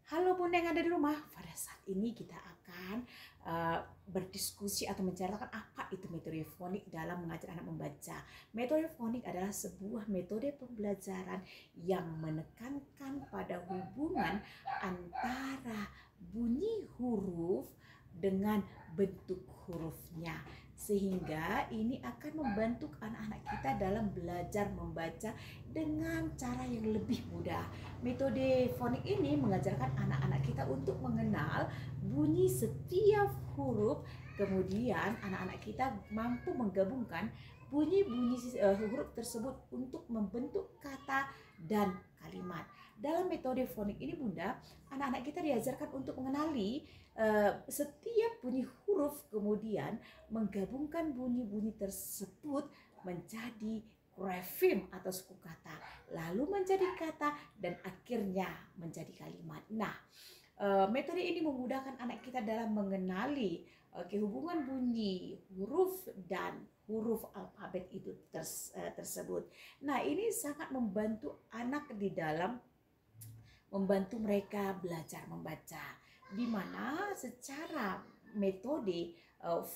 Halo Bunda yang ada di rumah, pada saat ini kita akan berdiskusi atau menceritakan apa itu metode fonik dalam mengajar anak membaca. Metode fonik adalah sebuah metode pembelajaran yang menekankan pada hubungan antara bunyi huruf dengan bentuk hurufnya. Sehingga ini akan membantu anak-anak kita dalam belajar membaca dengan cara yang lebih mudah. Metode fonik ini mengajarkan anak-anak kita untuk mengenal bunyi setiap huruf. Kemudian anak-anak kita mampu menggabungkan bunyi-bunyi huruf tersebut untuk membentuk kata dan kalimat. Dalam metode fonik ini Bunda, anak-anak kita diajarkan untuk mengenali setiap bunyi huruf, kemudian menggabungkan bunyi-bunyi tersebut menjadi grafem atau suku kata, lalu menjadi kata, dan akhirnya menjadi kalimat. Nah, metode ini memudahkan anak kita dalam mengenali hubungan bunyi huruf dan huruf alfabet itu tersebut. Nah, ini sangat membantu anak di dalam membantu mereka belajar membaca, di mana secara metode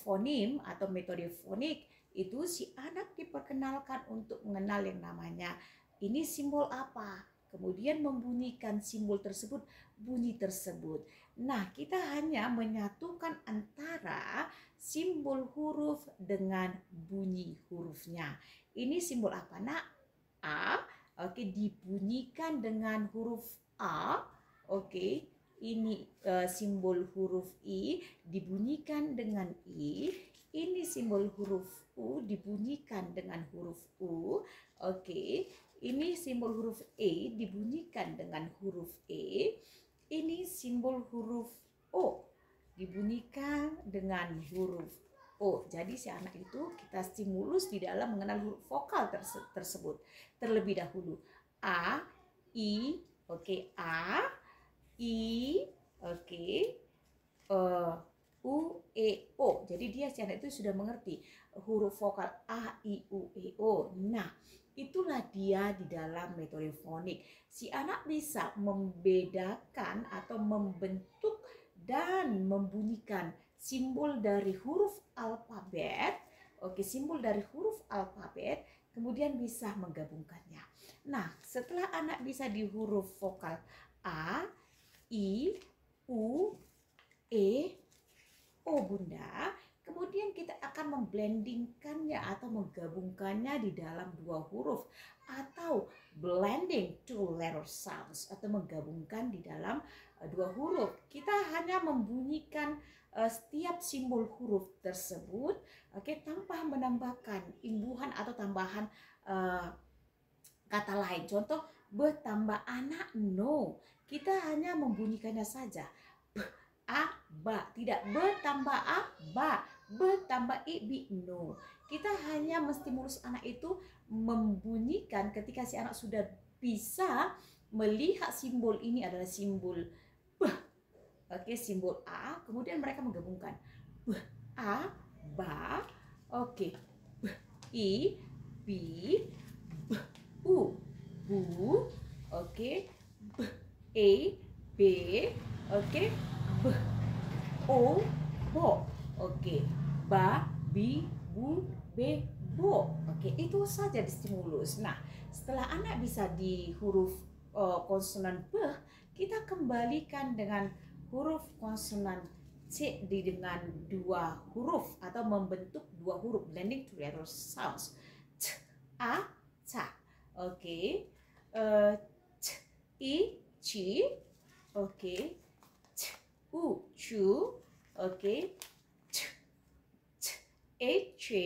fonim atau metode fonik itu si anak diperkenalkan untuk mengenal yang namanya ini simbol apa, kemudian membunyikan simbol tersebut, bunyi tersebut. Nah, kita hanya menyatukan antara simbol huruf dengan bunyi hurufnya. Ini simbol apa, Nak? A. Oke, dibunyikan dengan huruf A. Oke, ini simbol huruf I dibunyikan dengan I. Ini simbol huruf U dibunyikan dengan huruf U. Oke, ini simbol huruf E dibunyikan dengan huruf E. Ini simbol huruf O dibunyikan dengan huruf O. Jadi si anak itu kita stimulus di dalam mengenal huruf vokal tersebut terlebih dahulu. A, I, oke, A, I, oke, U, E, O. Jadi dia si anak itu sudah mengerti huruf vokal A, I, U, E, O. Nah, itulah dia di dalam metode fonik. Si anak bisa membedakan atau membentuk dan membunyikan simbol dari huruf alfabet. Oke, simbol dari huruf alfabet, kemudian bisa menggabungkannya. Nah, setelah anak bisa di huruf vokal A, I, U, E, O Bunda, kemudian kita akan memblendingkannya atau menggabungkannya di dalam dua huruf, atau blending two letter sounds, atau menggabungkan di dalam dua huruf. Kita hanya membunyikan setiap simbol huruf tersebut, oke, tanpa menambahkan imbuhan atau tambahan kata lain. Contoh, bertambah anak, no. Kita hanya membunyikannya saja. B, a, ba. Tidak bertambah a, ba. Bertambah i, bi, no. Kita hanya menstimulus anak itu membunyikan ketika si anak sudah bisa melihat simbol ini adalah simbol b. Oke, simbol a. Kemudian mereka menggabungkan. B, a, ba. Oke. B, i, bi. B, U, bu, oke, B, E, B, oke, B, O, bo, oke, ba, bi, bu, be, bo, oke, itu saja di stimulus. Nah, setelah anak bisa di huruf konsonan B, kita kembalikan dengan huruf konsonan C dengan dua huruf atau membentuk dua huruf, blending two letter sounds, C, A, ca. Oke, c, i, ci, oke, c, u, cu, oke, c, c, e, ce,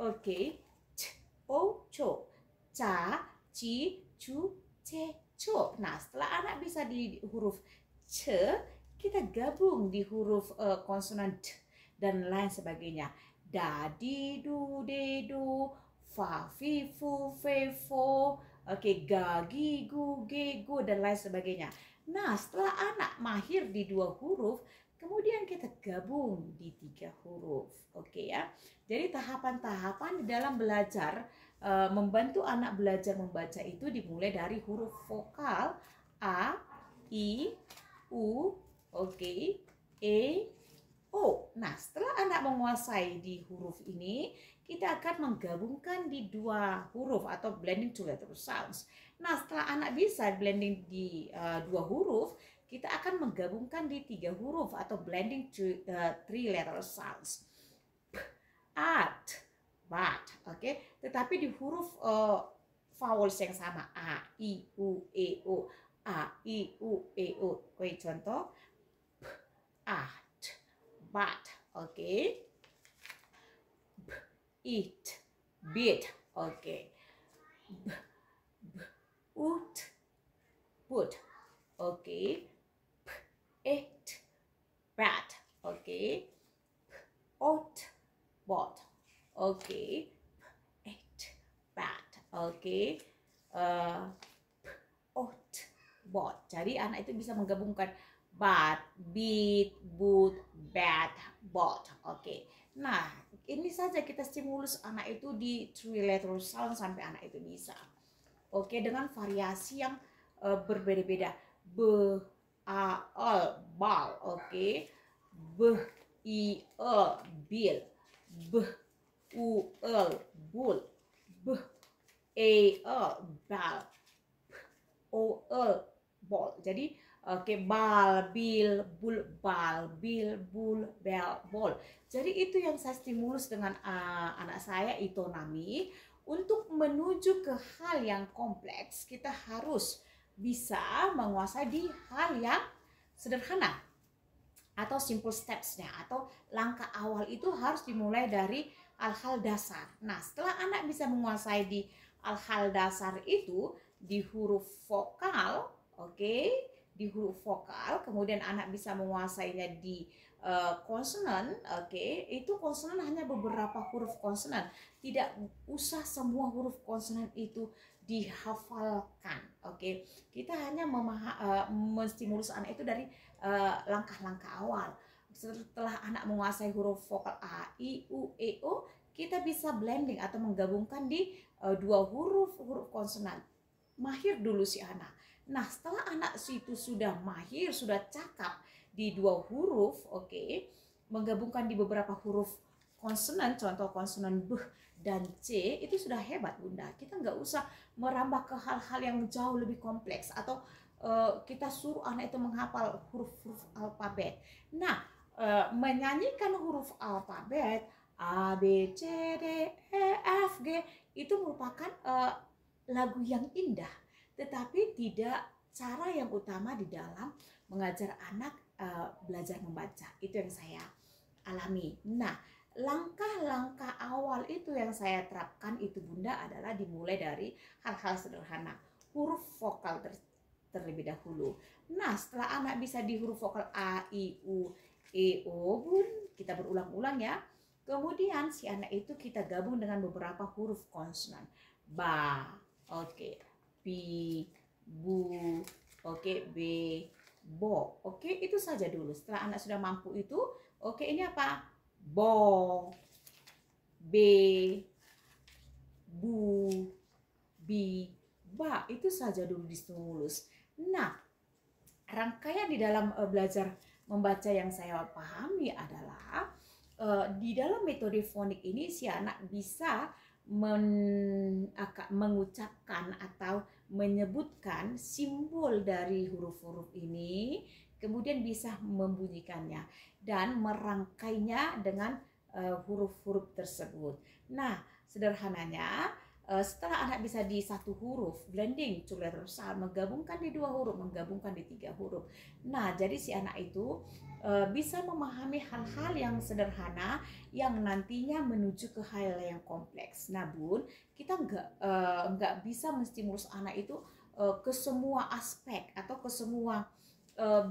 oke, c, o, co, ca, ci, cu, ce, co. Nah, setelah anak bisa di huruf c, kita gabung di huruf konsonan d dan lain sebagainya. Da, di, du, de, du, fa, fi, fu, fe, fo, oke, ga, gi, gu, ge, gu, dan lain sebagainya. Nah, setelah anak mahir di dua huruf, kemudian kita gabung di tiga huruf. Oke ya. Jadi tahapan-tahapan di dalam belajar membantu anak belajar membaca itu dimulai dari huruf vokal A, I, U, oke, E, O. Nah, setelah anak menguasai di huruf ini, kita akan menggabungkan di dua huruf atau blending two letter sounds. Nah, setelah anak bisa blending di dua huruf, kita akan menggabungkan di tiga huruf atau blending three letter sounds. At, but, oke. Tetapi di huruf vowels yang sama, A, I, U, E, O, A, I, U, E, O. Oke, contoh, at, but, oke. Eat, beat, oke. Ut, put, oke. It, bat, oke. Ot, bot, oke. It, bat, oke. Ot, bot. Jadi anak itu bisa menggabungkan bat, beat, boot, bat, bot, oke. Nah, ini saja kita stimulus anak itu di three letter sound sampai anak itu bisa. Oke, dengan variasi yang berbeda-beda. B, A, L, bal, oke. B, I, L, bil. B, U, L, bul. B, E, L, bal. O, L, bol. Jadi oke, bal, bil, bul, bal, bil, bul, bel, bol. Jadi itu yang saya stimulus dengan anak saya Itonami. Untuk menuju ke hal yang kompleks, kita harus bisa menguasai di hal yang sederhana atau simple steps-nya, atau langkah awal itu harus dimulai dari hal-hal dasar. Nah, setelah anak bisa menguasai di hal-hal dasar itu di huruf vokal, oke, di huruf vokal, kemudian anak bisa menguasainya di konsonan, oke. Itu konsonan hanya beberapa huruf konsonan, tidak usah semua huruf konsonan itu dihafalkan, oke. Kita hanya menstimulus anak itu dari langkah-langkah awal. Setelah anak menguasai huruf vokal A, I, U, E, O, kita bisa blending atau menggabungkan di dua huruf konsonan. Mahir dulu si anak. Nah, setelah anak itu sudah mahir, sudah cakap di dua huruf, oke, menggabungkan di beberapa huruf konsonan, contoh konsonan B dan C, itu sudah hebat Bunda. Kita nggak usah merambah ke hal-hal yang jauh lebih kompleks atau kita suruh anak itu menghafal huruf-huruf alfabet. Nah, menyanyikan huruf alfabet A, B, C, D, E, F, G itu merupakan lagu yang indah, tetapi tidak cara yang utama di dalam mengajar anak belajar membaca. Itu yang saya alami. Nah, langkah-langkah awal itu yang saya terapkan itu Bunda adalah dimulai dari hal-hal sederhana. Huruf vokal terlebih dahulu. Nah, setelah anak bisa di huruf vokal A, I, U, E, O, Bun, kita berulang-ulang ya. Kemudian si anak itu kita gabung dengan beberapa huruf konsonan. Ba, oke, bi, bu, oke, be, bo. Oke, itu saja dulu. Setelah anak sudah mampu itu, oke, ini apa? Bo, be, bu, bi, ba. Itu saja dulu di stimulus. Nah, rangkaian di dalam belajar membaca yang saya pahami adalah di dalam metode fonik ini si anak bisa mengucapkan atau menyebutkan simbol dari huruf-huruf ini, kemudian bisa membunyikannya dan merangkainya dengan huruf-huruf tersebut. Nah, sederhananya setelah anak bisa di satu huruf, blending two letter sound, menggabungkan di dua huruf, menggabungkan di tiga huruf. Nah, jadi si anak itu bisa memahami hal-hal yang sederhana yang nantinya menuju ke hal yang kompleks. Nah, Bun, kita nggak bisa menstimulus anak itu ke semua aspek atau ke semua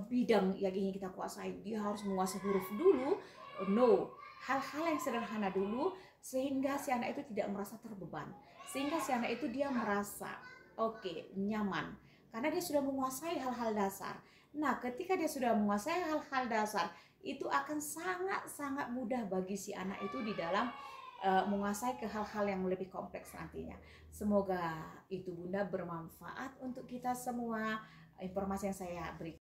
bidang yang ingin kita kuasai. Dia harus menguasai huruf dulu. No, hal-hal yang sederhana dulu sehingga si anak itu tidak merasa terbeban. Sehingga si anak itu dia merasa oke, nyaman karena dia sudah menguasai hal-hal dasar. Nah, ketika dia sudah menguasai hal-hal dasar, itu akan sangat-sangat mudah bagi si anak itu di dalam menguasai ke hal-hal yang lebih kompleks nantinya. Semoga itu Bunda bermanfaat untuk kita semua informasi yang saya berikan.